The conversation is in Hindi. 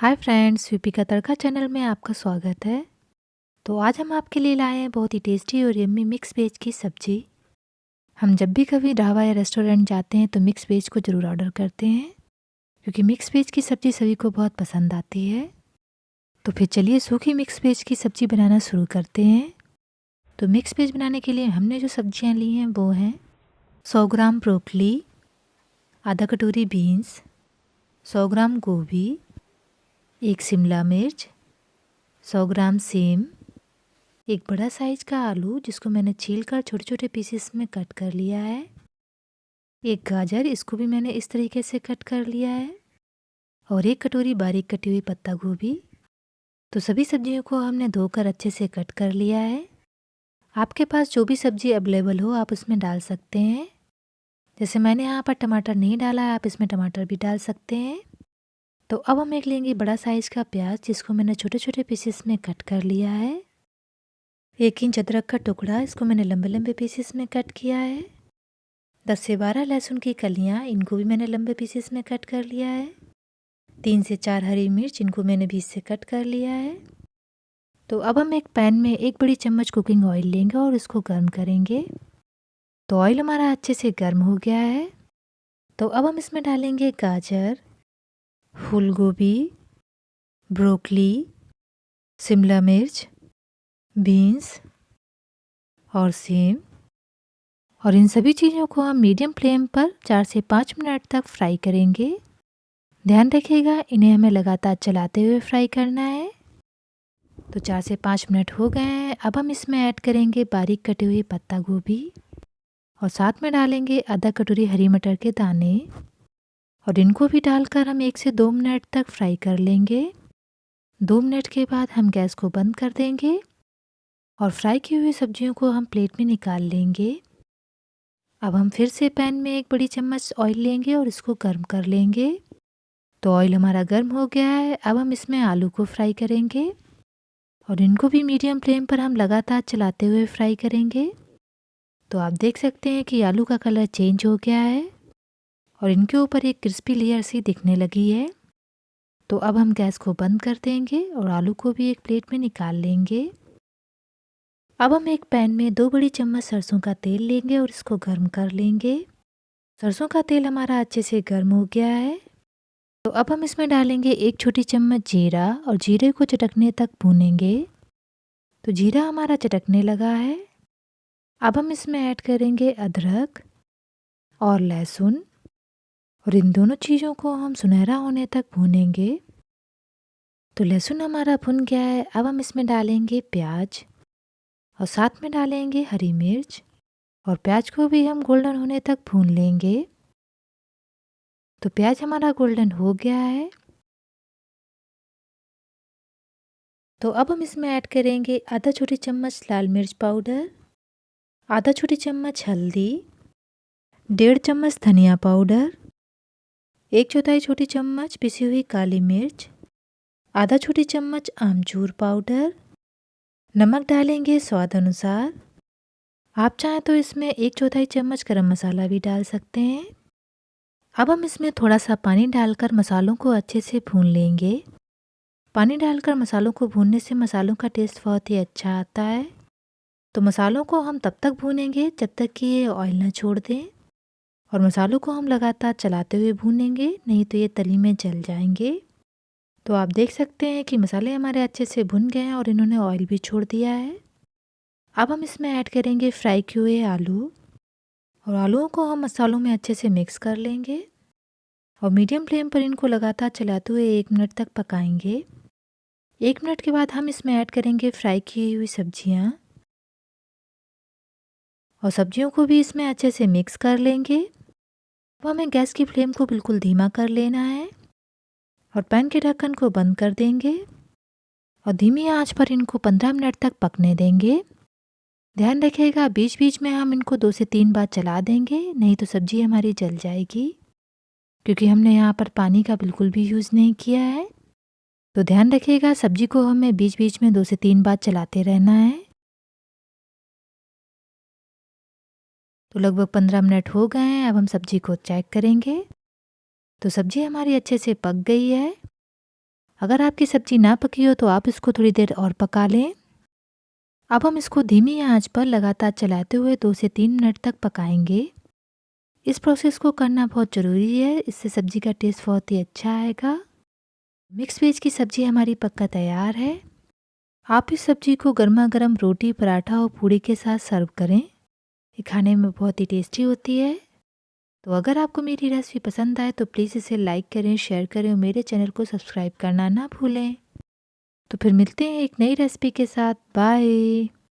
हाय फ्रेंड्स, यूपी का तड़का चैनल में आपका स्वागत है। तो आज हम आपके लिए लाए हैं बहुत ही टेस्टी और यम्मी मिक्स वेज की सब्जी। हम जब भी कभी ढाबा या रेस्टोरेंट जाते हैं तो मिक्स वेज को ज़रूर ऑर्डर करते हैं, क्योंकि मिक्स वेज की सब्ज़ी सभी को बहुत पसंद आती है। तो फिर चलिए सूखी मिक्स वेज की सब्ज़ी बनाना शुरू करते हैं। तो मिक्स वेज बनाने के लिए हमने जो सब्जियाँ ली हैं वो हैं 100 ग्राम ब्रोकली, आधा कटोरी बीन्स, 100 ग्राम गोभी, 1 शिमला मिर्च, 100 ग्राम सेम, एक बड़ा साइज का आलू जिसको मैंने छीलकर छोटे छोटे पीसेस में कट कर लिया है, एक गाजर, इसको भी मैंने इस तरीके से कट कर लिया है, और एक कटोरी बारीक कटी हुई पत्ता गोभी। तो सभी सब्जियों को हमने धोकर अच्छे से कट कर लिया है। आपके पास जो भी सब्जी अवेलेबल हो आप उसमें डाल सकते हैं। जैसे मैंने यहाँ पर टमाटर नहीं डाला है, आप इसमें टमाटर भी डाल सकते हैं। तो अब हम एक लेंगे बड़ा साइज का प्याज जिसको मैंने छोटे छोटे पीसेस में कट कर लिया है। 1 इंच अदरक का टुकड़ा, इसको मैंने लंबे लंबे पीसेस में कट किया है। 10 से 12 लहसुन की कलियां, इनको भी मैंने लंबे पीसेस में कट कर लिया है। 3 से 4 हरी मिर्च, इनको मैंने बीच से कट कर लिया है। तो अब हम एक पैन में 1 बड़ी चम्मच कुकिंग ऑयल लेंगे और इसको गर्म करेंगे। तो ऑयल हमारा अच्छे से गर्म हो गया है। तो अब हम इसमें डालेंगे गाजर, फूल गोभी, ब्रोकली, शिमला मिर्च, बीन्स और सेम, और इन सभी चीज़ों को हम मीडियम फ्लेम पर 4 से 5 मिनट तक फ्राई करेंगे। ध्यान रखिएगा इन्हें हमें लगातार चलाते हुए फ्राई करना है। तो 4 से 5 मिनट हो गए हैं। अब हम इसमें ऐड करेंगे बारीक कटी हुई पत्ता गोभी, और साथ में डालेंगे आधा कटोरी हरी मटर के दाने, और इनको भी डालकर हम 1 से 2 मिनट तक फ्राई कर लेंगे। 2 मिनट के बाद हम गैस को बंद कर देंगे और फ्राई की हुई सब्जियों को हम प्लेट में निकाल लेंगे। अब हम फिर से पैन में 1 बड़ी चम्मच ऑयल लेंगे और इसको गर्म कर लेंगे। तो ऑयल हमारा गर्म हो गया है। अब हम इसमें आलू को फ्राई करेंगे, और इनको भी मीडियम फ्लेम पर हम लगातार चलाते हुए फ्राई करेंगे। तो आप देख सकते हैं कि आलू का कलर चेंज हो गया है और इनके ऊपर एक क्रिस्पी लेयर सी दिखने लगी है। तो अब हम गैस को बंद कर देंगे और आलू को भी एक प्लेट में निकाल लेंगे। अब हम एक पैन में 2 बड़ी चम्मच सरसों का तेल लेंगे और इसको गर्म कर लेंगे। सरसों का तेल हमारा अच्छे से गर्म हो गया है। तो अब हम इसमें डालेंगे 1 छोटी चम्मच जीरा, और जीरे को चटकने तक भूनेंगे। तो जीरा हमारा चटकने लगा है। अब हम इसमें ऐड करेंगे अदरक और लहसुन, और इन दोनों चीज़ों को हम सुनहरा होने तक भूनेंगे। तो लहसुन हमारा भुन गया है। अब हम इसमें डालेंगे प्याज, और साथ में डालेंगे हरी मिर्च, और प्याज को भी हम गोल्डन होने तक भून लेंगे। तो प्याज हमारा गोल्डन हो गया है। तो अब हम इसमें ऐड करेंगे आधा छोटी चम्मच लाल मिर्च पाउडर, आधा छोटी चम्मच हल्दी, 1.5 चम्मच धनिया पाउडर, 1/4 छोटी चम्मच पिसी हुई काली मिर्च, आधा छोटी चम्मच आमचूर पाउडर, नमक डालेंगे स्वाद अनुसार। आप चाहें तो इसमें 1/4 चम्मच गरम मसाला भी डाल सकते हैं। अब हम इसमें थोड़ा सा पानी डालकर मसालों को अच्छे से भून लेंगे। पानी डालकर मसालों को भूनने से मसालों का टेस्ट बहुत ही अच्छा आता है। तो मसालों को हम तब तक भूनेंगे जब तक कि ये ऑयल ना छोड़ दें, और मसालों को हम लगातार चलाते हुए भूनेंगे, नहीं तो ये तली में जल जाएंगे। तो आप देख सकते हैं कि मसाले हमारे अच्छे से भुन गए हैं और इन्होंने ऑयल भी छोड़ दिया है। अब हम इसमें ऐड करेंगे फ्राई किए हुए आलू, और आलूओं को हम मसालों में अच्छे से मिक्स कर लेंगे, और मीडियम फ्लेम पर इनको लगातार चलाते हुए 1 मिनट तक पकाएंगे। 1 मिनट के बाद हम इसमें ऐड करेंगे फ्राई की हुई सब्जियां, और सब्जियों को भी इसमें अच्छे से मिक्स कर लेंगे। अब हमें गैस की फ्लेम को बिल्कुल धीमा कर लेना है, और पैन के ढक्कन को बंद कर देंगे, और धीमी आंच पर इनको 15 मिनट तक पकने देंगे। ध्यान रखिएगा बीच बीच में हम इनको 2 से 3 बार चला देंगे, नहीं तो सब्जी हमारी जल जाएगी, क्योंकि हमने यहाँ पर पानी का बिल्कुल भी यूज़ नहीं किया है। तो ध्यान रखिएगा सब्जी को हमें बीच बीच में 2 से 3 बार चलाते रहना है। तो लगभग 15 मिनट हो गए हैं। अब हम सब्जी को चेक करेंगे। तो सब्जी हमारी अच्छे से पक गई है। अगर आपकी सब्ज़ी ना पकी हो तो आप इसको थोड़ी देर और पका लें। अब हम इसको धीमी आंच पर लगातार चलाते हुए 2 से 3 मिनट तक पकाएंगे। इस प्रोसेस को करना बहुत ज़रूरी है, इससे सब्ज़ी का टेस्ट बहुत ही अच्छा आएगा। मिक्स वेज की सब्ज़ी हमारी पक्का तैयार है। आप इस सब्ज़ी को गर्मा गर्म रोटी, पराठा और पूड़ी के साथ सर्व करें। ये खाने में बहुत ही टेस्टी होती है। तो अगर आपको मेरी रेसिपी पसंद आए तो प्लीज़ इसे लाइक करें, शेयर करें और मेरे चैनल को सब्सक्राइब करना ना भूलें। तो फिर मिलते हैं एक नई रेसिपी के साथ। बाय।